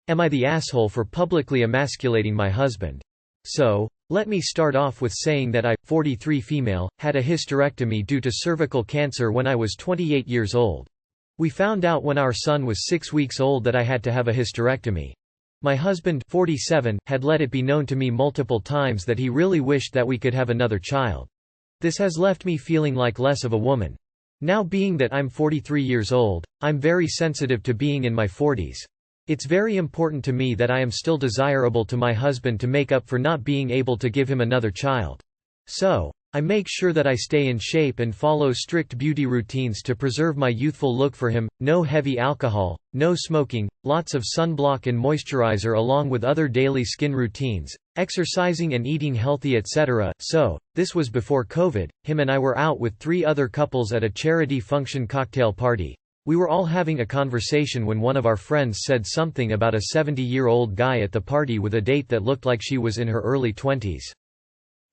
Am I the asshole for publicly emasculating my husband? So, let me start off with saying that I, 43 female, had a hysterectomy due to cervical cancer when I was 28 years old. We found out when our son was 6 weeks old that I had to have a hysterectomy. My husband, 47, had let it be known to me multiple times that he really wished that we could have another child. This has left me feeling like less of a woman. Now, being that I'm 43 years old, I'm very sensitive to being in my 40s. It's very important to me that I am still desirable to my husband to make up for not being able to give him another child. So, I make sure that I stay in shape and follow strict beauty routines to preserve my youthful look for him: no heavy alcohol, no smoking, lots of sunblock and moisturizer, along with other daily skin routines, exercising and eating healthy, etc. So, this was before COVID. Him and I were out with 3 other couples at a charity function cocktail party. We were all having a conversation when one of our friends said something about a 70-year-old guy at the party with a date that looked like she was in her early 20s.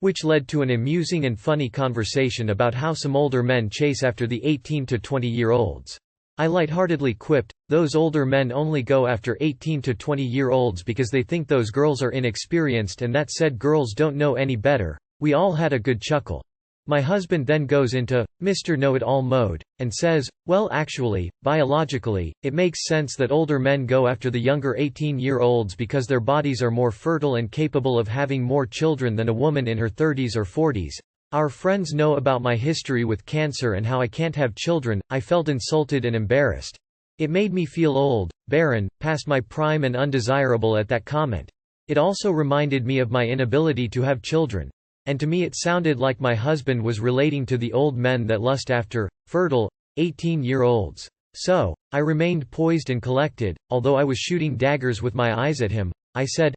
Which led to an amusing and funny conversation about how some older men chase after the 18 to 20-year-olds. I lightheartedly quipped, those older men only go after 18 to 20-year-olds because they think those girls are inexperienced and that said girls don't know any better. We all had a good chuckle. My husband then goes into Mr. Know-it-all mode, and says, well, actually, biologically, it makes sense that older men go after the younger 18-year-olds because their bodies are more fertile and capable of having more children than a woman in her 30s or 40s. Our friends know about my history with cancer and how I can't have children. I felt insulted and embarrassed. It made me feel old, barren, past my prime and undesirable at that comment. It also reminded me of my inability to have children. And to me it sounded like my husband was relating to the old men that lust after fertile 18-year-olds. So, I remained poised and collected, although I was shooting daggers with my eyes at him. I said,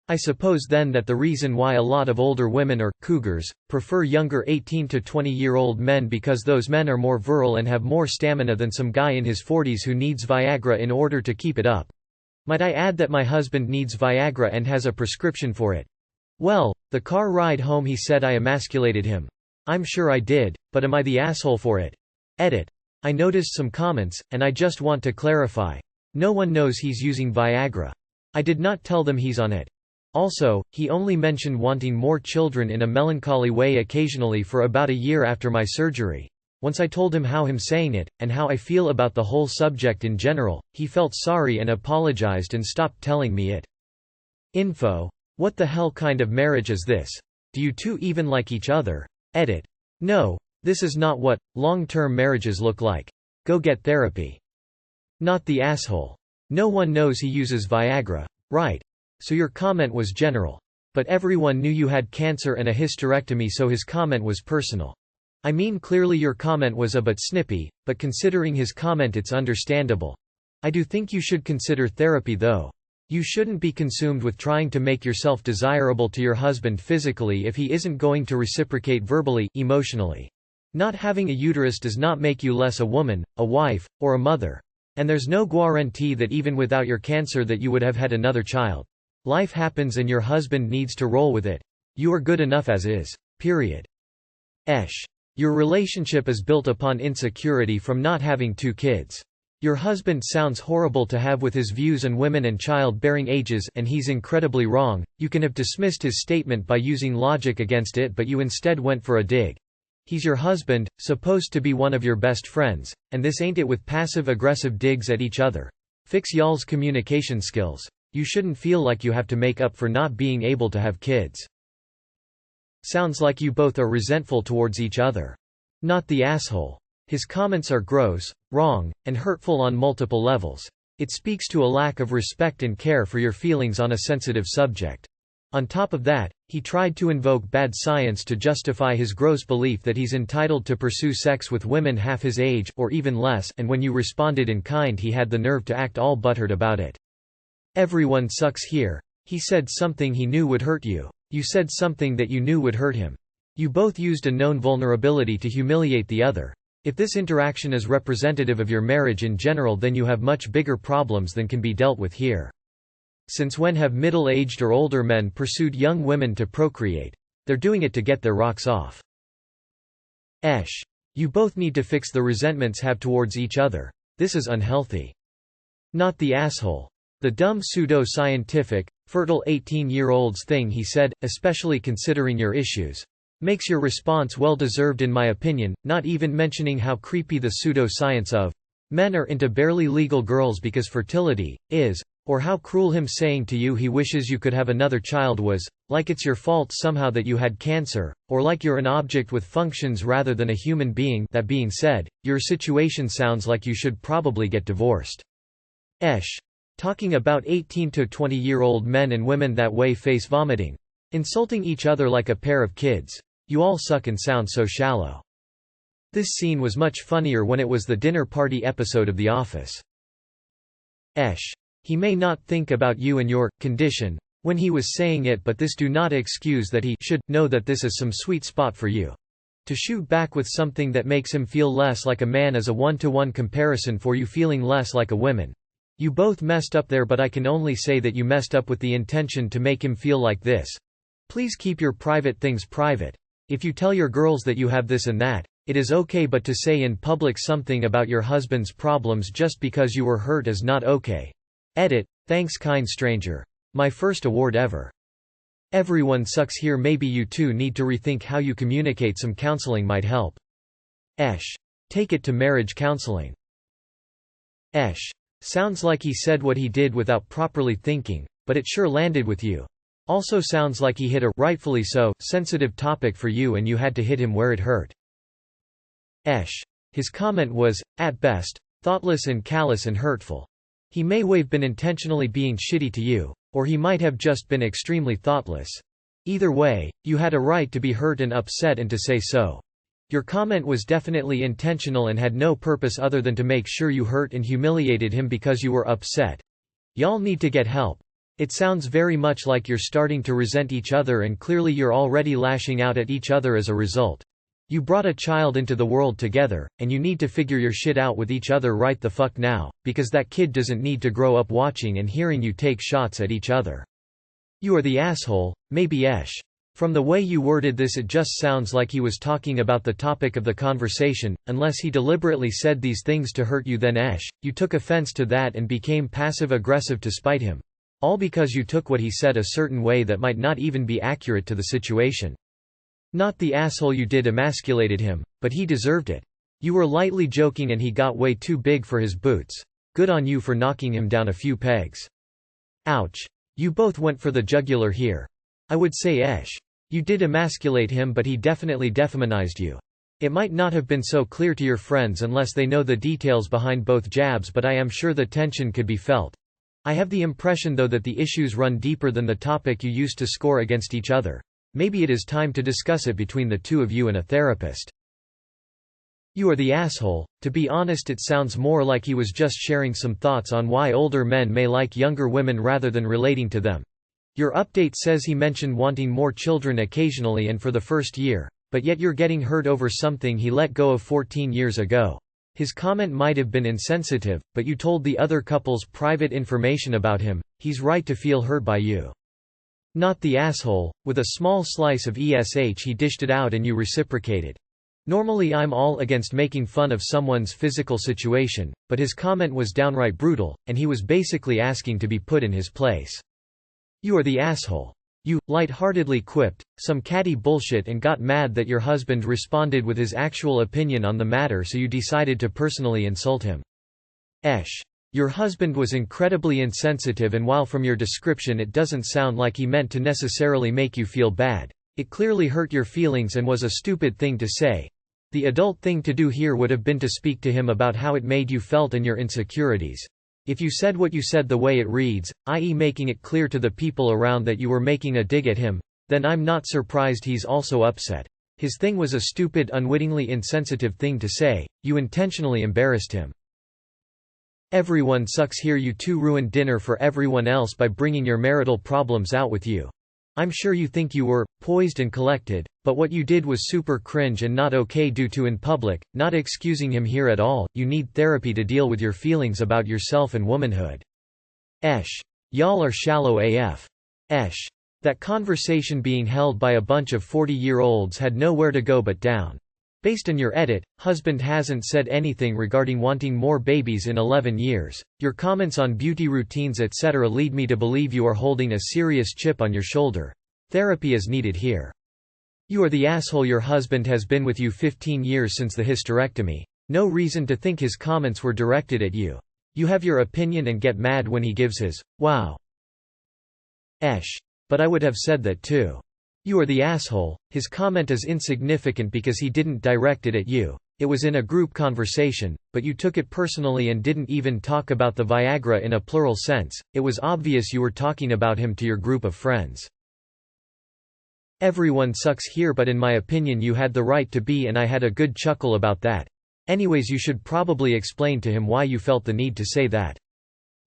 I suppose then that the reason why a lot of older women or cougars prefer younger 18 to 20-year-old men because those men are more virile and have more stamina than some guy in his 40s who needs Viagra in order to keep it up. Might I add that my husband needs Viagra and has a prescription for it. Well, the car ride home he said I emasculated him. I'm sure I did, but am I the asshole for it? Edit. I noticed some comments, and I just want to clarify. No one knows he's using Viagra. I did not tell them he's on it. Also, he only mentioned wanting more children in a melancholy way occasionally for about a year after my surgery. Once I told him how him saying it, and how I feel about the whole subject in general, he felt sorry and apologized and stopped telling me it. Info. What the hell kind of marriage is this? Do you two even like each other? Edit. No, this is not what long-term marriages look like. Go get therapy. Not the asshole. No one knows he uses Viagra. Right. So your comment was general. But everyone knew you had cancer and a hysterectomy, so his comment was personal. I mean, clearly your comment was a bit snippy, but considering his comment it's understandable. I do think you should consider therapy though. You shouldn't be consumed with trying to make yourself desirable to your husband physically if he isn't going to reciprocate verbally, emotionally. Not having a uterus does not make you less a woman, a wife, or a mother. And there's no guarantee that even without your cancer that you would have had another child. Life happens and your husband needs to roll with it. You are good enough as is. Period. Your relationship is built upon insecurity from not having 2 kids. Your husband sounds horrible to have with his views on women and childbearing ages, and he's incredibly wrong. You can have dismissed his statement by using logic against it, but you instead went for a dig. He's your husband, supposed to be one of your best friends, and this ain't it with passive-aggressive digs at each other. Fix y'all's communication skills. You shouldn't feel like you have to make up for not being able to have kids. Sounds like you both are resentful towards each other. Not the asshole. His comments are gross, wrong, and hurtful on multiple levels. It speaks to a lack of respect and care for your feelings on a sensitive subject. On top of that, he tried to invoke bad science to justify his gross belief that he's entitled to pursue sex with women half his age, or even less, and when you responded in kind he had the nerve to act all butthurt about it. Everyone sucks here. He said something he knew would hurt you. You said something that you knew would hurt him. You both used a known vulnerability to humiliate the other. If this interaction is representative of your marriage in general, then you have much bigger problems than can be dealt with here. Since when have middle-aged or older men pursued young women to procreate? They're doing it to get their rocks off. You both need to fix the resentments have towards each other. This is unhealthy. Not the asshole. The dumb pseudo-scientific, fertile 18-year-old's thing he said, especially considering your issues. Makes your response well-deserved in my opinion, not even mentioning how creepy the pseudo-science of men are into barely legal girls because fertility is, or how cruel him saying to you he wishes you could have another child was, like it's your fault somehow that you had cancer, or like you're an object with functions rather than a human being. That being said, your situation sounds like you should probably get divorced. Talking about 18 to 20-year-old men and women that way face vomiting. Insulting each other like a pair of kids. You all suck and sound so shallow. This scene was much funnier when it was the dinner party episode of The Office. He may not think about you and your condition when he was saying it, but this do not excuse that he should know that this is some sweet spot for you. To shoot back with something that makes him feel less like a man as a one-to-one comparison for you feeling less like a woman. You both messed up there, but I can only say that you messed up with the intention to make him feel like this. Please keep your private things private. If you tell your girls that you have this and that, it is okay, but to say in public something about your husband's problems just because you were hurt is not okay. Thanks kind stranger. My first award ever. Everyone sucks here. Maybe you two need to rethink how you communicate. Some counseling might help. Take it to marriage counseling. Sounds like he said what he did without properly thinking, but it sure landed with you. Also sounds like he hit a, rightfully so, sensitive topic for you and you had to hit him where it hurt. His comment was, at best, thoughtless and callous and hurtful. He may have been intentionally being shitty to you, or he might have just been extremely thoughtless. Either way, you had a right to be hurt and upset and to say so. Your comment was definitely intentional and had no purpose other than to make sure you hurt and humiliated him because you were upset. Y'all need to get help. It sounds very much like you're starting to resent each other and clearly you're already lashing out at each other as a result. You brought a child into the world together, and you need to figure your shit out with each other right the fuck now, because that kid doesn't need to grow up watching and hearing you take shots at each other. You are the asshole, maybe. From the way you worded this it just sounds like he was talking about the topic of the conversation, unless he deliberately said these things to hurt you then you took offense to that and became passive-aggressive to spite him. All because you took what he said a certain way that might not even be accurate to the situation. Not the asshole you did emasculated him, but he deserved it. You were lightly joking and he got way too big for his boots. Good on you for knocking him down a few pegs. Ouch. You both went for the jugular here. I would say you did emasculate him, but he definitely demonized you. It might not have been so clear to your friends unless they know the details behind both jabs, but I am sure the tension could be felt. I have the impression though that the issues run deeper than the topic you used to score against each other. Maybe it is time to discuss it between the two of you and a therapist. You are the asshole. To be honest, it sounds more like he was just sharing some thoughts on why older men may like younger women rather than relating to them. Your update says he mentioned wanting more children occasionally and for the first year, but yet you're getting hurt over something he let go of 14 years ago. His comment might have been insensitive, but you told the other couple's private information about him. He's right to feel hurt by you. Not the asshole. With a small slice of ESH he dished it out and you reciprocated. Normally I'm all against making fun of someone's physical situation, but his comment was downright brutal, and he was basically asking to be put in his place. You are the asshole. You, light-heartedly quipped some catty bullshit and got mad that your husband responded with his actual opinion on the matter, so you decided to personally insult him. Your husband was incredibly insensitive, and while from your description it doesn't sound like he meant to necessarily make you feel bad, it clearly hurt your feelings and was a stupid thing to say. The adult thing to do here would have been to speak to him about how it made you felt and your insecurities. If you said what you said the way it reads, i.e. making it clear to the people around that you were making a dig at him, then I'm not surprised he's also upset. His thing was a stupid, unwittingly insensitive thing to say. You intentionally embarrassed him. Everyone sucks here. You two ruined dinner for everyone else by bringing your marital problems out with you. I'm sure you think you were poised and collected, but what you did was super cringe and not okay due to in public. Not excusing him here at all. You need therapy to deal with your feelings about yourself and womanhood. Y'all are shallow AF. That conversation being held by a bunch of 40-year-olds had nowhere to go but down. Based on your edit, husband hasn't said anything regarding wanting more babies in 11 years. Your comments on beauty routines etc. lead me to believe you are holding a serious chip on your shoulder. Therapy is needed here. You are the asshole. Your husband has been with you 15 years since the hysterectomy. No reason to think his comments were directed at you. You have your opinion and get mad when he gives his, wow. But I would have said that too. You are the asshole. His comment is insignificant because he didn't direct it at you. It was in a group conversation, but you took it personally and didn't even talk about the Viagra in a plural sense. It was obvious you were talking about him to your group of friends. Everyone sucks here, but in my opinion you had the right to be, and I had a good chuckle about that. Anyways, you should probably explain to him why you felt the need to say that.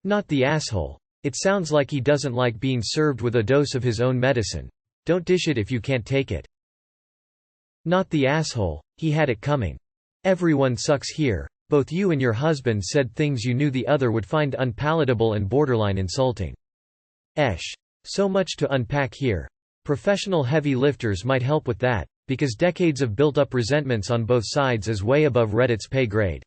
Not the asshole. It sounds like he doesn't like being served with a dose of his own medicine. Don't dish it if you can't take it. Not the asshole. He had it coming. Everyone sucks here. Both you and your husband said things you knew the other would find unpalatable and borderline insulting. So much to unpack here. Professional heavy lifters might help with that, because decades of built-up resentments on both sides is way above Reddit's pay grade.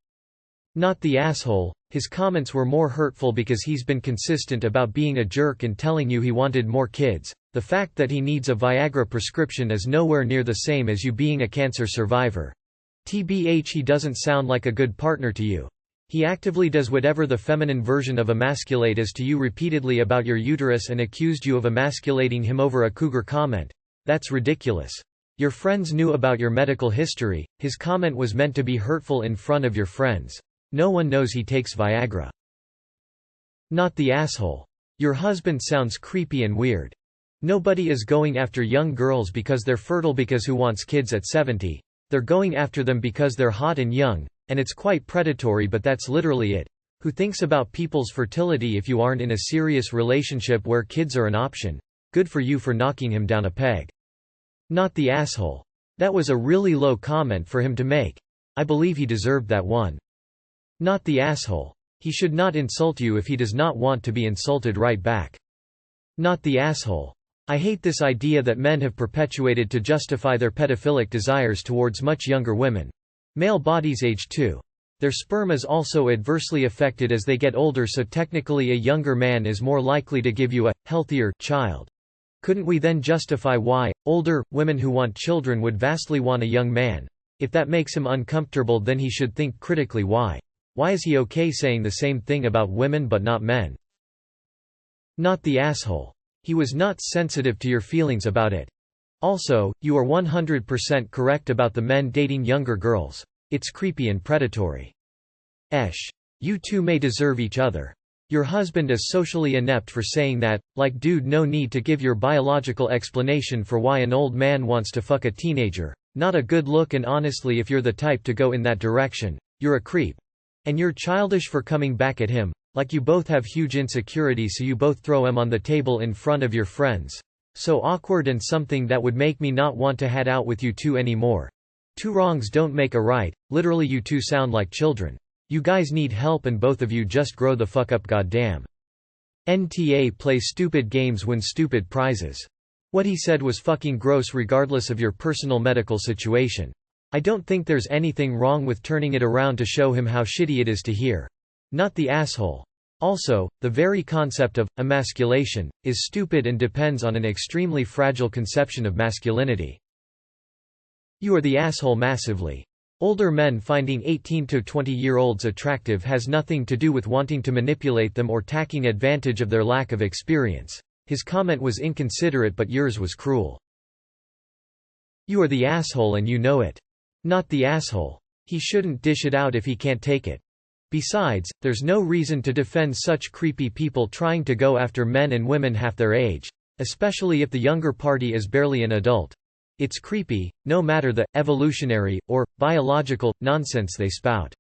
Not the asshole. His comments were more hurtful because he's been consistent about being a jerk and telling you he wanted more kids. The fact that he needs a Viagra prescription is nowhere near the same as you being a cancer survivor. TBH, he doesn't sound like a good partner to you. He actively does whatever the feminine version of emasculate is to you repeatedly about your uterus and accused you of emasculating him over a cougar comment. That's ridiculous. Your friends knew about your medical history. His comment was meant to be hurtful in front of your friends. No one knows he takes Viagra. Not the asshole. Your husband sounds creepy and weird. Nobody is going after young girls because they're fertile, because who wants kids at 70? They're going after them because they're hot and young, and it's quite predatory, but that's literally it. Who thinks about people's fertility if you aren't in a serious relationship where kids are an option? Good for you for knocking him down a peg. Not the asshole. That was a really low comment for him to make. I believe he deserved that one. Not the asshole. He should not insult you if he does not want to be insulted right back. Not the asshole. I hate this idea that men have perpetuated to justify their pedophilic desires towards much younger women. Male bodies age too. Their sperm is also adversely affected as they get older, so technically a younger man is more likely to give you a healthier child. Couldn't we then justify why older women who want children would vastly want a young man? If that makes him uncomfortable, then he should think critically why. Why is he okay saying the same thing about women but not men? Not the asshole. He was not sensitive to your feelings about it. Also, you are 100% correct about the men dating younger girls. It's creepy and predatory. You two may deserve each other. Your husband is socially inept for saying that. Like, dude, no need to give your biological explanation for why an old man wants to fuck a teenager. Not a good look, and honestly, if you're the type to go in that direction, you're a creep. And you're childish for coming back at him. Like, you both have huge insecurities, so you both throw him on the table in front of your friends. So awkward, and something that would make me not want to head out with you two anymore. Two wrongs don't make a right. Literally, you two sound like children. You guys need help, and both of you just grow the fuck up, goddamn. NTA play stupid games, win stupid prizes. What he said was fucking gross regardless of your personal medical situation. I don't think there's anything wrong with turning it around to show him how shitty it is to hear. Not the asshole. Also, the very concept of emasculation is stupid and depends on an extremely fragile conception of masculinity. You are the asshole massively. Older men finding 18 to 20-year-olds attractive has nothing to do with wanting to manipulate them or taking advantage of their lack of experience. His comment was inconsiderate, but yours was cruel. You are the asshole and you know it. Not the asshole. He shouldn't dish it out if he can't take it. Besides, there's no reason to defend such creepy people trying to go after men and women half their age, especially if the younger party is barely an adult. It's creepy, no matter the evolutionary or biological nonsense they spout.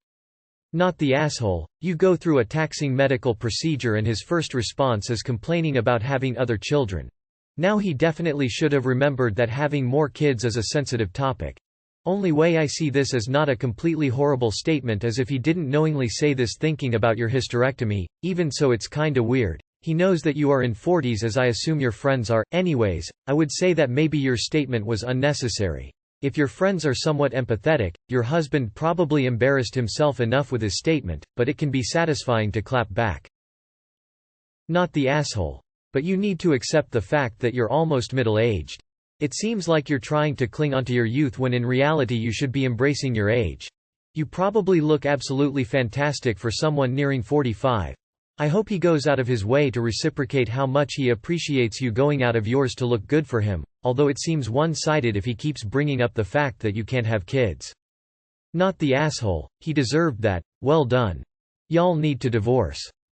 Not the asshole. You go through a taxing medical procedure and his first response is complaining about having other children. Now he definitely should have remembered that having more kids is a sensitive topic. Only way I see this as not a completely horrible statement is if he didn't knowingly say this thinking about your hysterectomy. Even so, it's kinda weird. He knows that you are in 40s, as I assume your friends are. Anyways, I would say that maybe your statement was unnecessary. If your friends are somewhat empathetic, your husband probably embarrassed himself enough with his statement, but it can be satisfying to clap back. Not the asshole. But you need to accept the fact that you're almost middle-aged. It seems like you're trying to cling onto your youth when in reality you should be embracing your age. You probably look absolutely fantastic for someone nearing 45. I hope he goes out of his way to reciprocate how much he appreciates you going out of yours to look good for him, although it seems one-sided if he keeps bringing up the fact that you can't have kids. Not the asshole, he deserved that, well done. Y'all need to divorce.